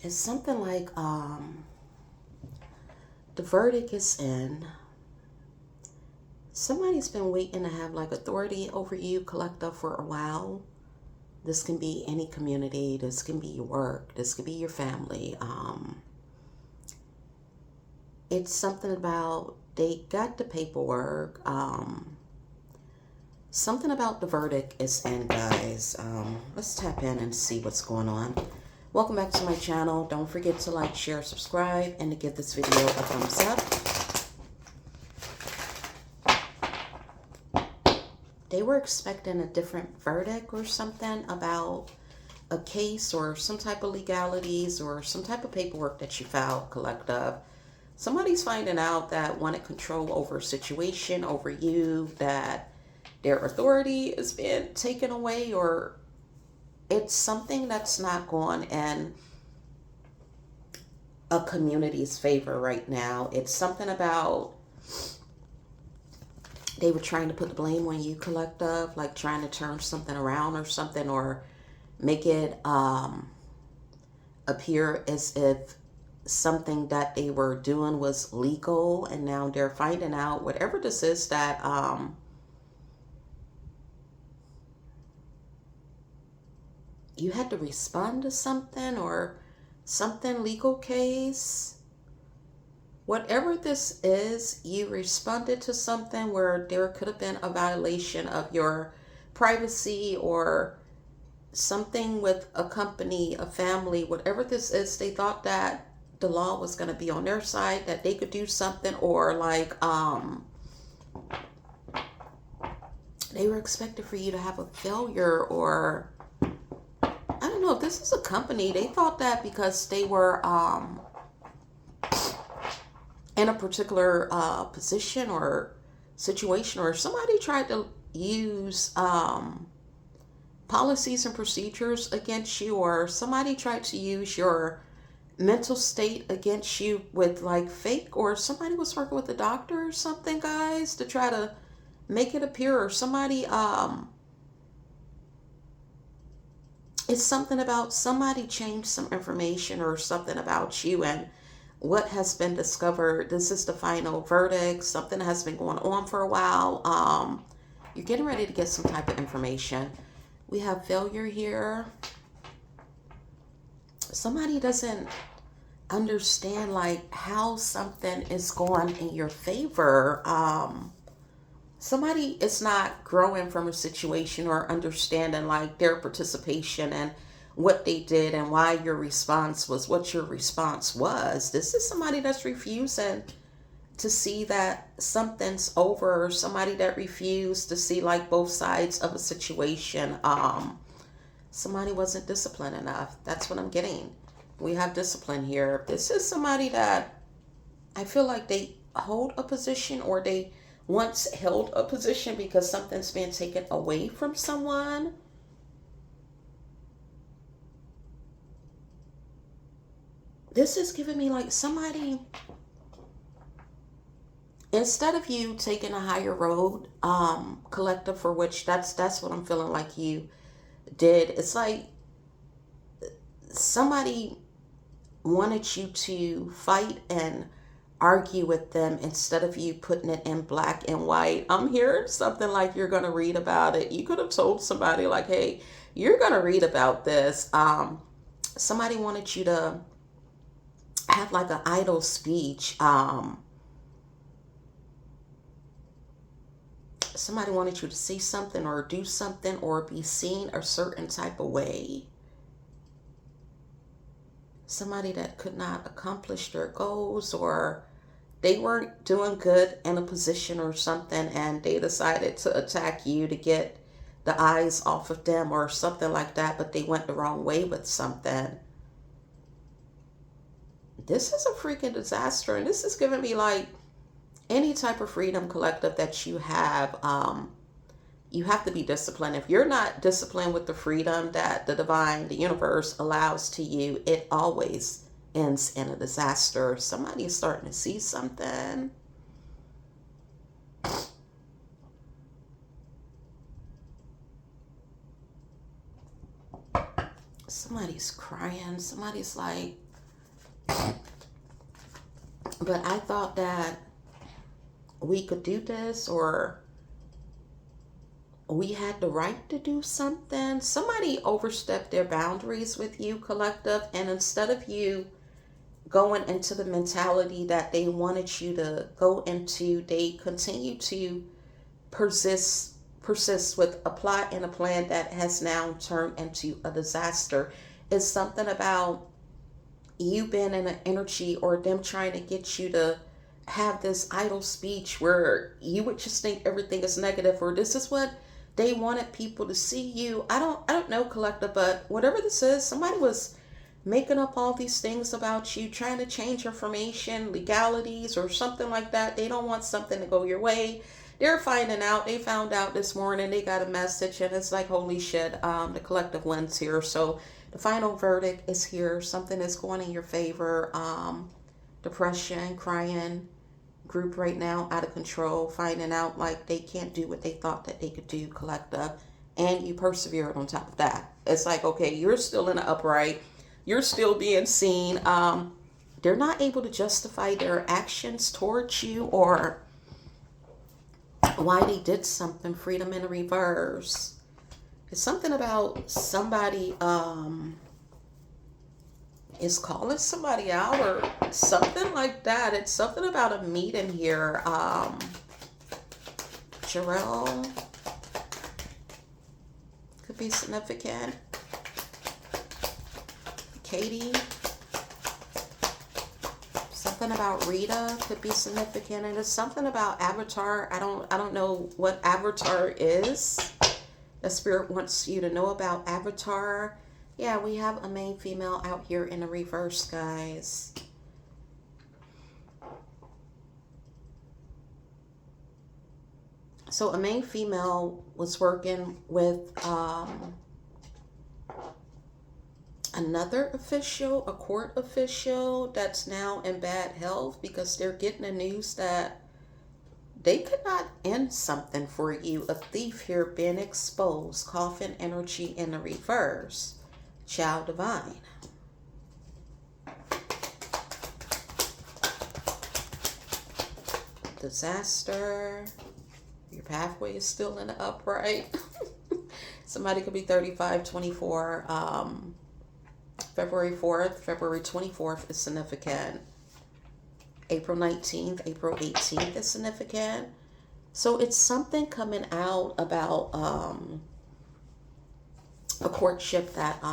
It's something like the verdict is in. Somebody's been waiting to have like authority over you, collective, for a while. This can be any community. This can be your work. This could be your family. It's something about they got the paperwork. Something about the verdict is in, guys. Let's tap in and see what's going on. Welcome back to my channel. Don't forget to like, share, subscribe, and to give this video a thumbs up. They were expecting a different verdict or something about a case or some type of legalities or some type of paperwork that you filed, collective. Somebody's finding out that wanted control over a situation, over you, that their authority is being taken away, or it's something that's not going in a community's favor right now. It's something about they were trying to put the blame on you, collective, like trying to turn something around or something, or make it appear as if something that they were doing was legal, and now they're finding out whatever this is that you had to respond to something or something legal case. Whatever this is, you responded to something where there could have been a violation of your privacy or something with a company, a family, whatever this is. They thought that the law was going to be on their side, that they could do something, or like they were expected for you to have a failure, or I don't know if this is a company. They thought that because they were in a particular position or situation, or somebody tried to use policies and procedures against you, or somebody tried to use your mental state against you with like fake, or somebody was working with a doctor or something, guys, to try to make it appear, or somebody it's something about somebody changed some information or something about you, and what has been discovered, this is the final verdict. Something has been going on for a while. You're getting ready to get some type of information. We have failure here. Somebody doesn't understand like how something is going in your favor. Somebody is not growing from a situation or understanding like their participation and what they did and why your response was what your response was. This is somebody that's refusing to see that something's over. Somebody that refused to see like both sides of a situation. Somebody wasn't disciplined enough. That's what I'm getting. We have discipline here. This is somebody that I feel like they hold a position, or they once held a position because something's been taken away from someone. This is giving me like somebody, instead of you taking a higher road, collective, for which that's what I'm feeling like you did. It's like somebody wanted you to fight and argue with them instead of you putting it in black and white. I'm hearing something like you're going to read about it. You could have told somebody like, hey, you're going to read about this. Somebody wanted you to have like an idle speech. Somebody wanted you to see something or do something or be seen a certain type of way. Somebody that could not accomplish their goals, or they weren't doing good in a position or something, and they decided to attack you to get the eyes off of them or something like that, but they went the wrong way with something. This is a freaking disaster, and this is giving me like any type of freedom, collective, that you have to be disciplined. If you're not disciplined with the freedom that the divine, the universe allows to you, it always ends in a disaster. Somebody is starting to see something. Somebody's crying. Somebody's like, but I thought that we could do this, or we had the right to do something. Somebody overstepped their boundaries with you, collective, and instead of you going into the mentality that they wanted you to go into, they continue to persist with a plot and a plan that has now turned into a disaster. It's something about you being in an energy, or them trying to get you to have this idle speech where you would just think everything is negative, or this is what they wanted people to see you. I don't know, collective, but whatever this is, somebody was making up all these things about you, trying to change information, legalities, or something like that. They don't want something to go your way. They're finding out. They found out this morning. They got a message, and it's like, holy shit. The collective wins here. So the final verdict is here. Something is going in your favor. Depression, crying, group right now out of control, finding out like they can't do what they thought that they could do, collective, and you persevered on top of that. It's like, okay, you're still in the upright, you're still being seen. They're not able to justify their actions towards you, or why they did something. Freedom in reverse. It's something about somebody is calling somebody out, or something like that. It's something about a meeting here. Jarrell could be significant. Katie, something about Rita could be significant, and it's something about Avatar. I don't know what Avatar is. The spirit wants you to know about Avatar. Yeah, we have a main female out here in the reverse, guys. So a main female was working with another official, a court official that's now in bad health, because they're getting the news that they could not end something for you. A thief here being exposed. Coffin energy in the reverse. Child divine. Disaster. Your pathway is still in the upright. Somebody could be 35, 24. February 4th, February 24th is significant. April 19th, April 18th is significant. So it's something coming out about a courtship that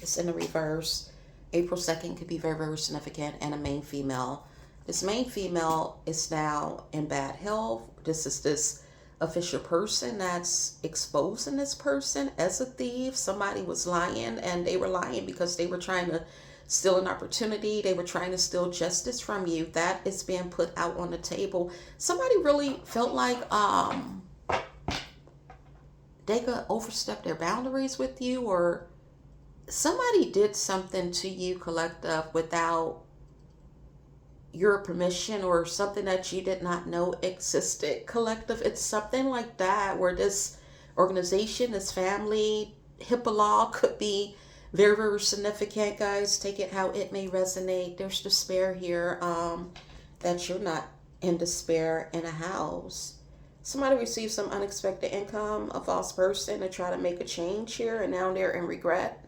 is in the reverse. April 2nd could be very, very significant, and a main female. This main female is now in bad health. This is this official person that's exposing this person as a thief. Somebody was lying, and they were lying because they were trying to steal an opportunity. They were trying to steal justice from you. That is being put out on the table. Somebody really felt like they could overstep their boundaries with you, or somebody did something to you, collective, without your permission, or something that you did not know existed, collective. It's something like that, where this organization, this family, HIPAA law could be very, very significant, guys. Take it how it may resonate. There's despair here, that you're not in despair in a house. Somebody received some unexpected income, a false person to try to make a change here, and now they're in regret.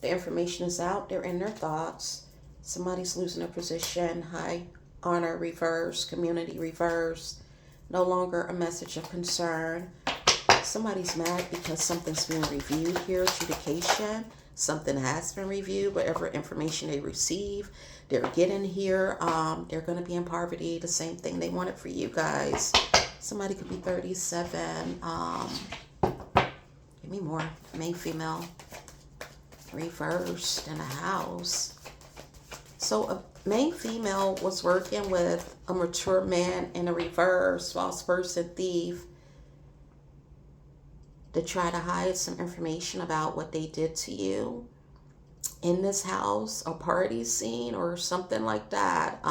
The information is out. They're in their thoughts. Somebody's losing their position. High honor reverse. Community reverse. No longer a message of concern. Somebody's mad because something's being reviewed here. Adjudication. Something has been reviewed. Whatever information they receive, they're getting here. They're going to be in poverty. The same thing they wanted for you guys. Somebody could be 37. Give me more. Main female. Reversed in a house. So a main female was working with a mature man in a reverse, false person, thief, to try to hide some information about what they did to you in this house, a party scene or something like that.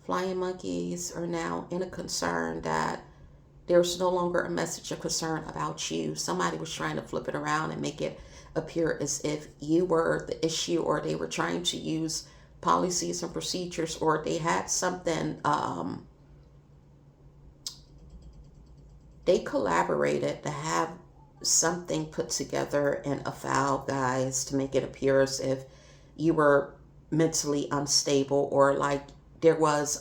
Flying monkeys are now in a concern that there's no longer a message of concern about you. Somebody was trying to flip it around and make it appear as if you were the issue, or they were trying to use policies and procedures, or they had something, they collaborated to have something put together in a file, guys, to make it appear as if you were mentally unstable, or like there was,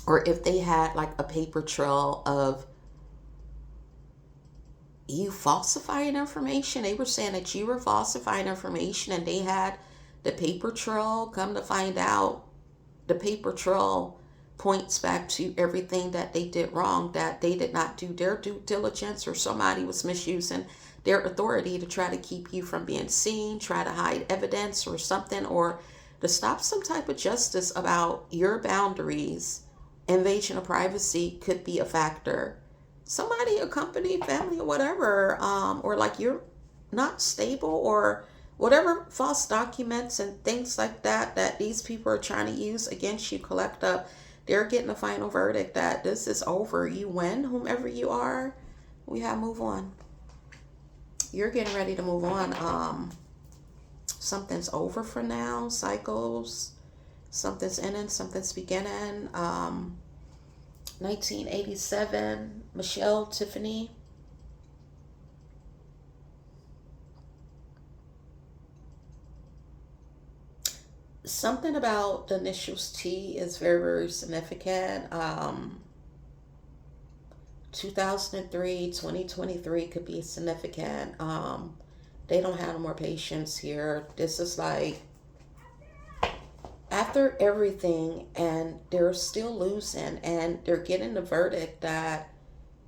or if they had like a paper trail of you falsifying information. They were saying that you were falsifying information, and they had the paper trail. Come to find out, the paper trail points back to everything that they did wrong, that they did not do their due diligence, or somebody was misusing their authority to try to keep you from being seen, try to hide evidence or something, or to stop some type of justice about your boundaries. Invasion of privacy could be a factor. Somebody, a company, family, or whatever, or like you're not stable, or whatever false documents and things like that that these people are trying to use against you, collect up. They're getting a final verdict that this is over. You win, whomever you are. We have move on. You're getting ready to move on. Something's over for now. Cycles. Something's ending. Something's beginning. 1987. Michelle Tiffany. Something about the initials T is very, very significant. 2003, 2023 could be significant. They don't have no more patience here. This is like after everything, and they're still losing, and they're getting the verdict that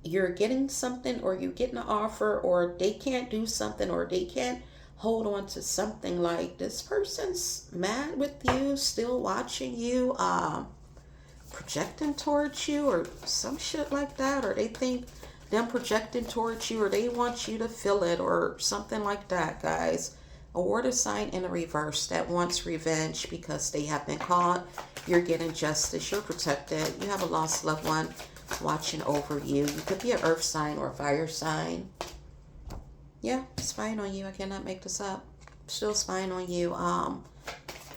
you're getting something, or you're getting an offer, or they can't do something, or they can't hold on to something. Like this person's mad with you, still watching you, projecting towards you, or some shit like that, or they think them projecting towards you, or they want you to feel it, or something like that, guys. A water sign in a reverse that wants revenge because they have been caught. You're getting justice. You're protected. You have a lost loved one watching over you. You could be an earth sign or a fire sign. Yeah, spying on you. I cannot make this up. Still spying on you.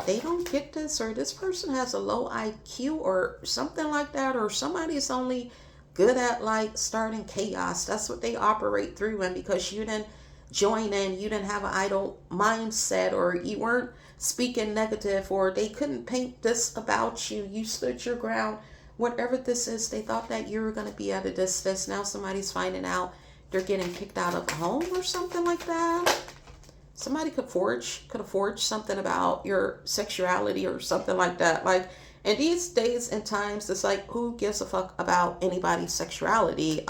They don't get this, or this person has a low IQ or something like that, or somebody's only good at like starting chaos. That's what they operate through. And because you didn't join in, you didn't have an idle mindset, or you weren't speaking negative, or they couldn't paint this about you. You stood your ground. Whatever this is, they thought that you were going to be at a distance. Now somebody's finding out they're getting kicked out of home or something like that. Somebody could have forged something about your sexuality or something like that. Like in these days and times, it's like, who gives a fuck about anybody's sexuality?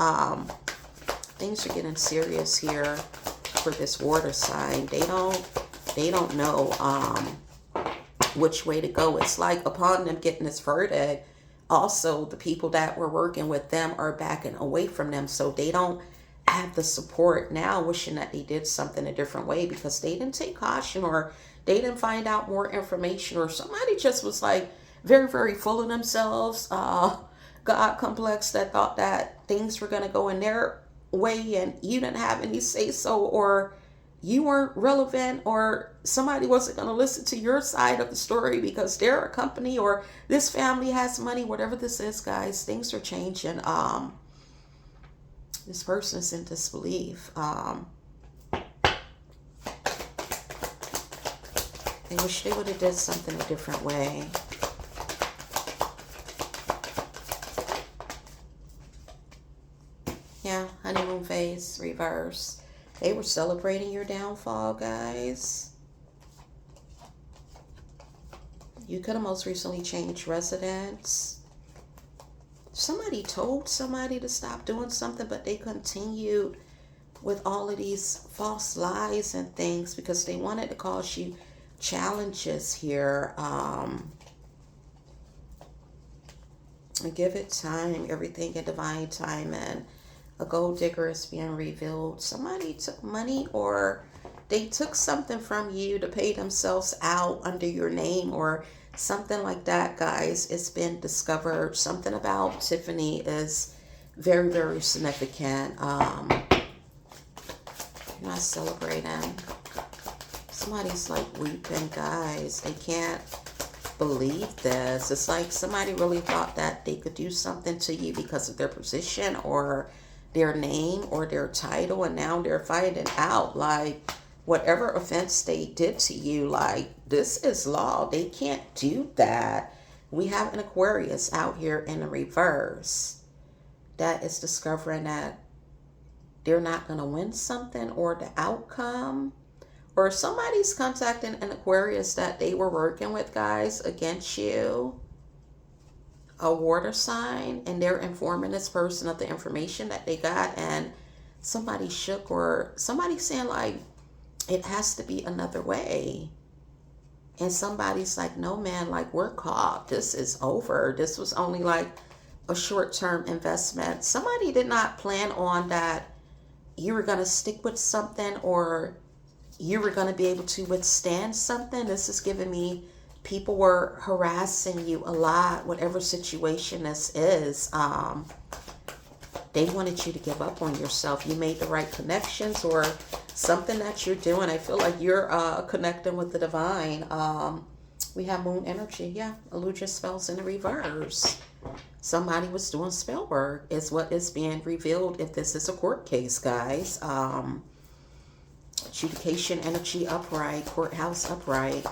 Things are getting serious here for this water sign. They don't know which way to go. It's like upon them getting this verdict, also the people that were working with them are backing away from them, so they don't have the support now, wishing that they did something a different way because they didn't take caution, or they didn't find out more information, or somebody just was like very, very full of themselves, God complex, that thought that things were going to go in their way and you didn't have any say so, or you weren't relevant, or somebody wasn't going to listen to your side of the story because they're a company, or this family has money. Whatever this is, guys, things are changing. This person is in disbelief. They wish they would have did something a different way. Yeah, honeymoon phase, reverse. They were celebrating your downfall, guys. You could have most recently changed residence. Somebody told somebody to stop doing something, but they continued with all of these false lies and things because they wanted to cause you challenges here. Give it time, everything in divine time, and a gold digger is being revealed. Somebody took money, or they took something from you to pay themselves out under your name, or something like that, guys. It's been discovered. Something about Tiffany is very, very significant. You're not celebrating. It's Somebody's like weeping, guys. They can't believe this. It's like somebody really thought that they could do something to you because of their position or their name or their title, and now they're finding out like whatever offense they did to you, like this is law. They can't do that. We have an Aquarius out here in the reverse that is discovering that they're not going to win something or the outcome, or somebody's contacting an Aquarius that they were working with, guys, against you, a water sign, and they're informing this person of the information that they got, and somebody shook, or somebody saying like it has to be another way, and somebody's like, no man, like we're caught, this is over, this was only like a short-term investment. Somebody did not plan on that you were going to stick with something, or you were going to be able to withstand something. This is giving me people were harassing you a lot, whatever situation this is. They wanted you to give up on yourself. You made the right connections or something that you're doing. I feel like you're connecting with the divine. We have moon energy. Yeah, Aludra spells in the reverse. Somebody was doing spell work is what is being revealed if this is a court case, guys. Adjudication energy upright, courthouse upright.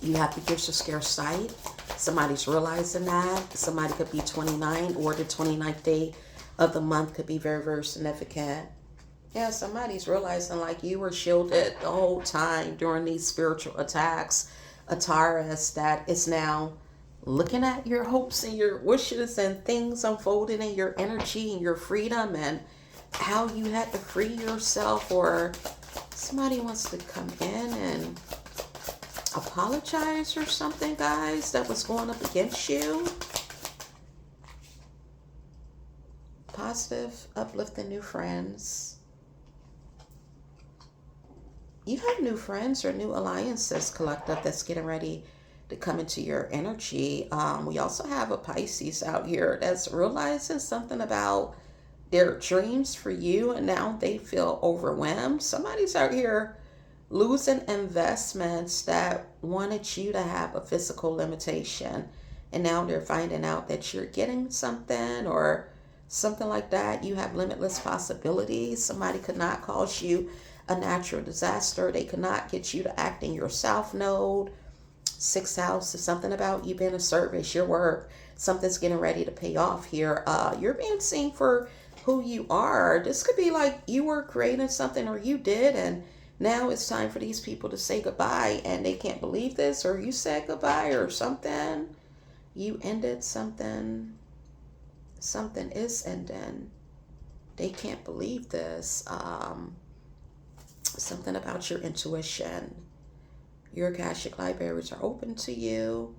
You have the gifts of scarce sight. Somebody's realizing that. Somebody could be 29, or the 29th day of the month could be very, very significant. Yeah, somebody's realizing like you were shielded the whole time during these spiritual attacks. A Taurus that is now looking at your hopes and your wishes and things unfolding in your energy and your freedom and how you had to free yourself, or somebody wants to come in and apologize or something, guys, that was going up against you. Positive, uplifting new friends. You have new friends or new alliances, collective, that's getting ready to come into your energy. We also have a Pisces out here that's realizing something about their dreams for you, and now they feel overwhelmed. Somebody's out here losing investments that wanted you to have a physical limitation, and now they're finding out that you're getting something or something like that. You have limitless possibilities. Somebody could not cause you a natural disaster. They could not get you to act in your south node. 6th house is something about you being a service, your work. Something's getting ready to pay off here. You're being seen for who you are. This could be like you were creating something, or you did, and now it's time for these people to say goodbye, and they can't believe this, or you said goodbye or something. You ended something. Something is ending. They can't believe this. Something about your intuition. Your Akashic libraries are open to you.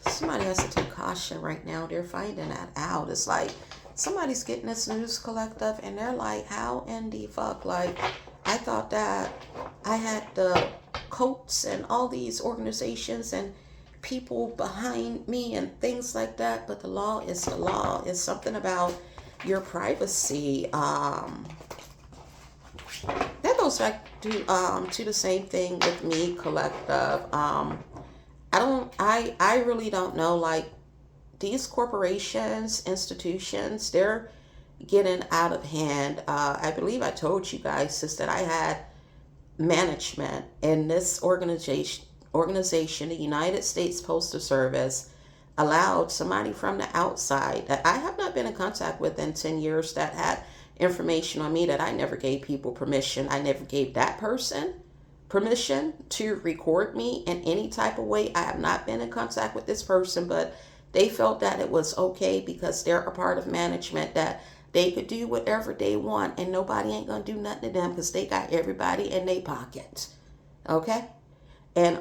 Somebody has to take caution right now. They're finding that out. It's like somebody's getting this news, collective, and they're like, how in the fuck? Like, I thought that I had the coats and all these organizations and people behind me and things like that, but the law is the law. It's something about your privacy. That goes back to the same thing with me, collective. I really don't know, like, these corporations, institutions, they're getting out of hand. I believe I told you guys is that I had management in this organization, the United States Postal Service, allowed somebody from the outside that I have not been in contact with in 10 years that had information on me that I never gave people permission. I never gave that person permission to record me in any type of way. I have not been in contact with this person, but they felt that it was okay because they're a part of management, that they could do whatever they want and nobody ain't gonna do nothing to them because they got everybody in their pocket. Okay? And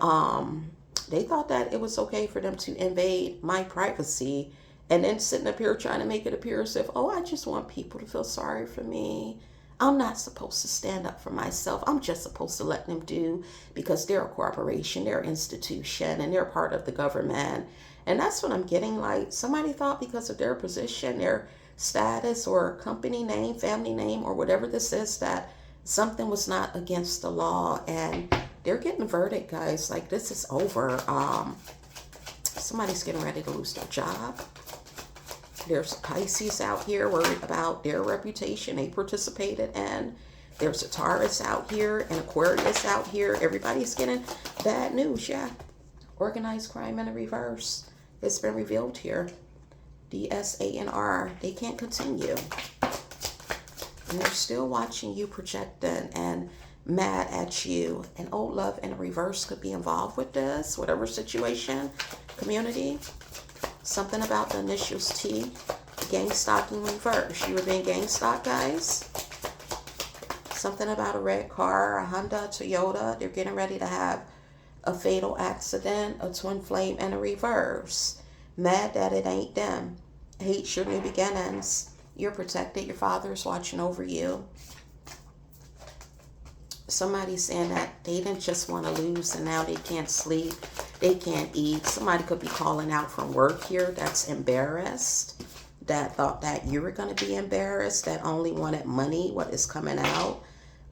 they thought that it was okay for them to invade my privacy and then sitting up here trying to make it appear as if, oh, I just want people to feel sorry for me. I'm not supposed to stand up for myself. I'm just supposed to let them do because they're a corporation, they're an institution, and they're part of the government. And that's what I'm getting. Like, somebody thought because of their position, their status, or company name, family name, or whatever this is, that something was not against the law. And they're getting a verdict, guys. Like, this is over. Somebody's getting ready to lose their job. There's Pisces out here worried about their reputation they participated in. There's a Taurus out here and Aquarius out here. Everybody's getting bad news, yeah. Organized crime in a reverse. It's been revealed here. DSANR. They can't continue. And they're still watching you, projecting and mad at you. And old love in a reverse could be involved with this. Whatever situation, community. Something about the initials T. Gang stalking reverse. You were being gang stalked, guys. Something about a red car, a Honda, Toyota. They're getting ready to have a fatal accident, a twin flame in a reverse. Mad that it ain't them. Hates your new beginnings. You're protected. Your father's watching over you. Somebody's saying that they didn't just want to lose and now they can't sleep. They can't eat. Somebody could be calling out from work here that's embarrassed. That thought that you were going to be embarrassed. That only wanted money. What is coming out?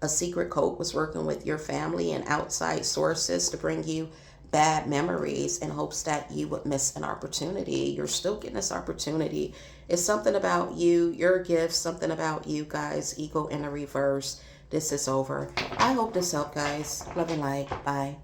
A secret code was working with your family and outside sources to bring you bad memories in hopes that you would miss an opportunity. You're still getting this opportunity. It's something about you, your gifts, something about you, guys. Ego in a reverse. This is over. I hope this helped, guys. Love and light. Bye.